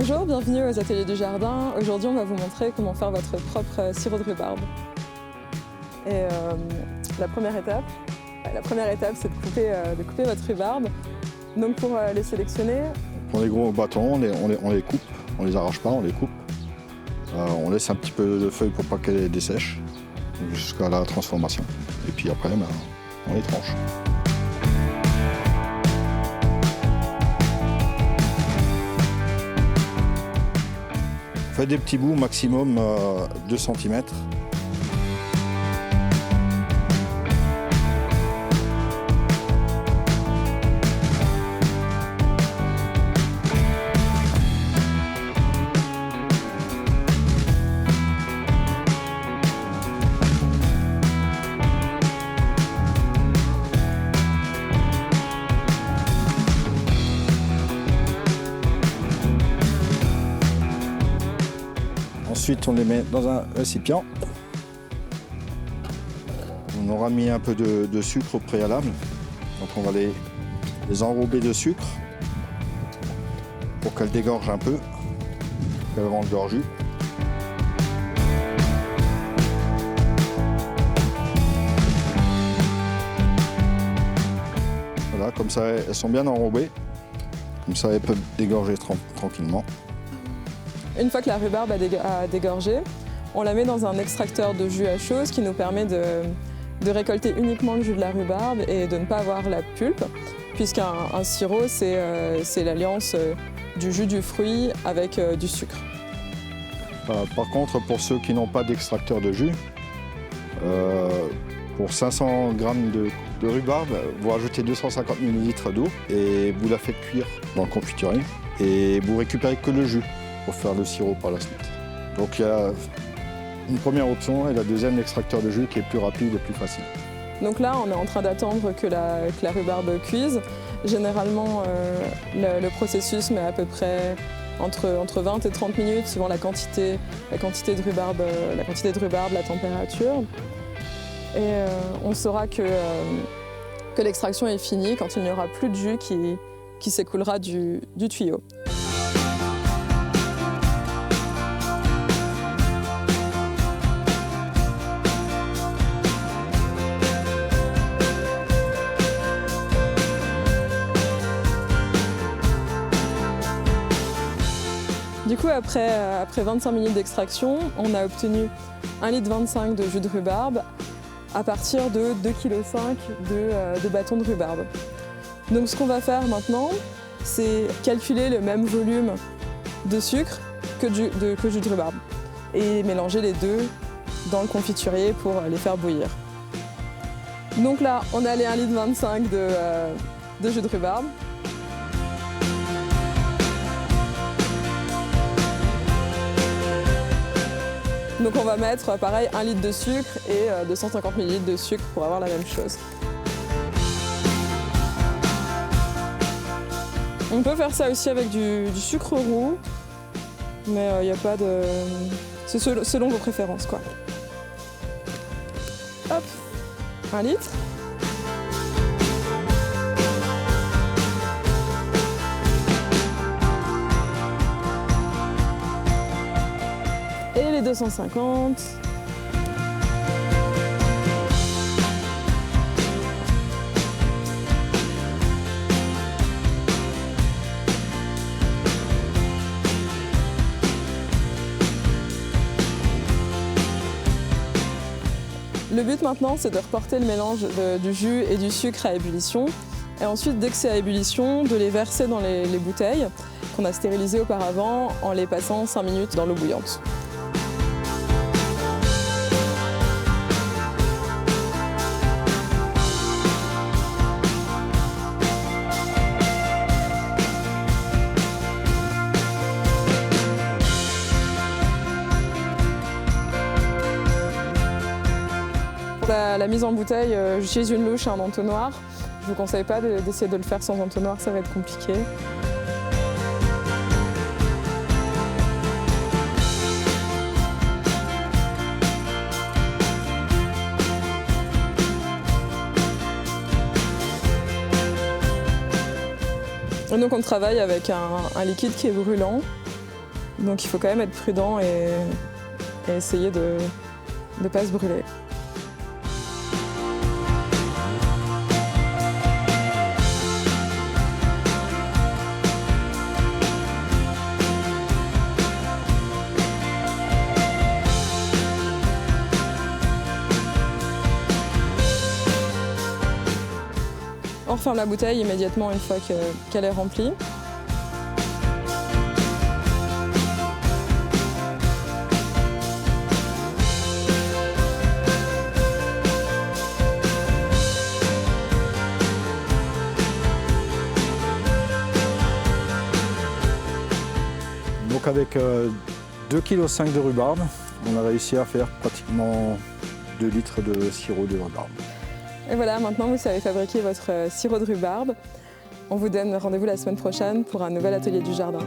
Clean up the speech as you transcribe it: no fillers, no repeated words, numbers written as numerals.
Bonjour, bienvenue aux Ateliers du Jardin. Aujourd'hui, on va vous montrer comment faire votre propre sirop de rhubarbe. Et la première étape, c'est de couper votre rhubarbe. Donc pour les sélectionner, on prend des gros bâtons, on les coupe, on les arrache pas, on les coupe. On laisse un petit peu de feuilles pour pas qu'elles dessèchent jusqu'à la transformation. Et puis après, on les tranche. Faites des petits bouts, maximum 2 cm. Ensuite, on les met dans un récipient. On aura mis un peu de sucre au préalable. Donc on va les enrober de sucre pour qu'elles dégorgent un peu, qu'elles rendent leur jus. Voilà, comme ça elles sont bien enrobées. Comme ça elles peuvent dégorger tranquillement. Une fois que la rhubarbe a dégorgé, on la met dans un extracteur de jus à chaud, ce qui nous permet de récolter uniquement le jus de la rhubarbe et de ne pas avoir la pulpe, puisqu'un sirop, c'est l'alliance du jus du fruit avec du sucre. Par contre, pour ceux qui n'ont pas d'extracteur de jus, pour 500 g de rhubarbe, vous rajoutez 250 ml d'eau et vous la faites cuire dans le confiturier et vous récupérez que le jus pour faire le sirop par la suite. Donc il y a une première option et la deuxième, l'extracteur de jus qui est plus rapide et plus facile. Donc là, on est en train d'attendre que la rhubarbe cuise. Généralement, le processus met à peu près entre 20 et 30 minutes, suivant la quantité de rhubarbe, la température. Et on saura que l'extraction est finie quand il n'y aura plus de jus qui s'écoulera du tuyau. Du coup, après 25 minutes d'extraction, on a obtenu 1,25 litre de jus de rhubarbe à partir de 2,5 kg de bâtons de rhubarbe. Donc ce qu'on va faire maintenant, c'est calculer le même volume de sucre que jus de rhubarbe et mélanger les deux dans le confiturier pour les faire bouillir. Donc là, on a les 1,25 litre de jus de rhubarbe. Donc on va mettre pareil 1 litre de sucre et 250 ml de sucre pour avoir la même chose. On peut faire ça aussi avec du sucre roux, mais il n'y a pas de... C'est selon vos préférences, quoi. Hop, 1 litre. Et les 250. Le but maintenant, c'est de reporter le mélange du jus et du sucre à ébullition. Et ensuite, dès que c'est à ébullition, de les verser dans les bouteilles qu'on a stérilisées auparavant en les passant 5 minutes dans l'eau bouillante. Pour la mise en bouteille, j'utilise une louche et un entonnoir. Je ne vous conseille pas d'essayer de le faire sans entonnoir, ça va être compliqué. Et donc on travaille avec un liquide qui est brûlant Donc il faut quand même être prudent et essayer de ne pas se brûler. On referme la bouteille immédiatement une fois qu'elle est remplie. Donc avec 2,5 kg de rhubarbe, on a réussi à faire pratiquement 2 litres de sirop de rhubarbe. Et voilà, maintenant vous savez fabriquer votre sirop de rhubarbe. On vous donne rendez-vous la semaine prochaine pour un nouvel atelier du jardin.